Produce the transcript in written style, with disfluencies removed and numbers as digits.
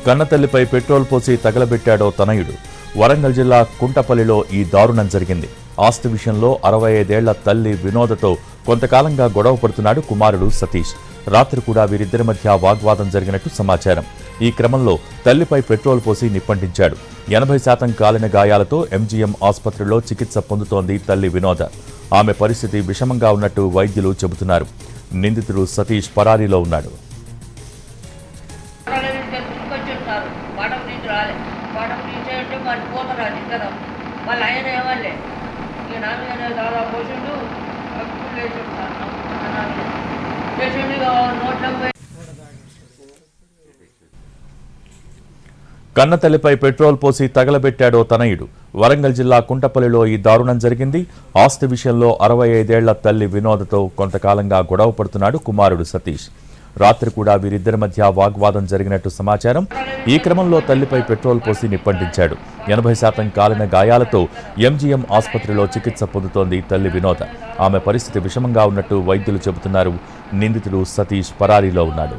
కన్నతల్లిపై petrol పోసి తగలబెట్టాడో తనయుడు. వరంగల్ జిల్లా కుంటపల్లిలో ఈ దారుణం జరిగింది. ఆస్తి విషయంలో 65 ఏళ్ల తల్లి వినోదతో కొంతకాలంగా గొడవ పడుతున్నాడు కుమారుడు సతీష్. రాత్రి కూడా వీరిద్దరి మధ్య వాగ్వాదం జరిగినట్టు సమాచారం. ఈ క్రమంలో తల్లిపై పెట్రోల్ పోసి నిప్పంటించాడు. 80% కాలిన గాయాలతో ఎంజీఎం ఆసుపత్రిలో చికిత్స పొందుతోంది తల్లి వినోద. ఆమె పరిస్థితి విషమంగా ఉన్నట్టు వైద్యులు చెబుతున్నారు. నిందితుడు సతీష్ పరారీలో ఉన్నాడు. కన్నతల్లిపై పెట్రోల్ పోసి తగలబెట్టాడో తనయుడు. వరంగల్ జిల్లా కుంటపల్లిలో ఈ దారుణం జరిగింది. ఆస్తి విషయంలో 65 ఏళ్ల తల్లి వినోదతో కొంతకాలంగా గొడవ పడుతున్నాడు కుమారుడు సతీష్. రాత్రి కూడా వీరిద్దరి మధ్య వాగ్వాదం జరిగినట్టు సమాచారం. ఈ క్రమంలో తల్లిపై పెట్రోల్ పోసి నిప్పంటించాడు. 80% కాలిన గాయాలతో ఎంజీఎం ఆసుపత్రిలో చికిత్స పొందుతోంది తల్లి వినోద. ఆమె పరిస్థితి విషమంగా ఉన్నట్టు వైద్యులు చెబుతున్నారు. నిందితుడు సతీష్ పరారీలో ఉన్నాడు.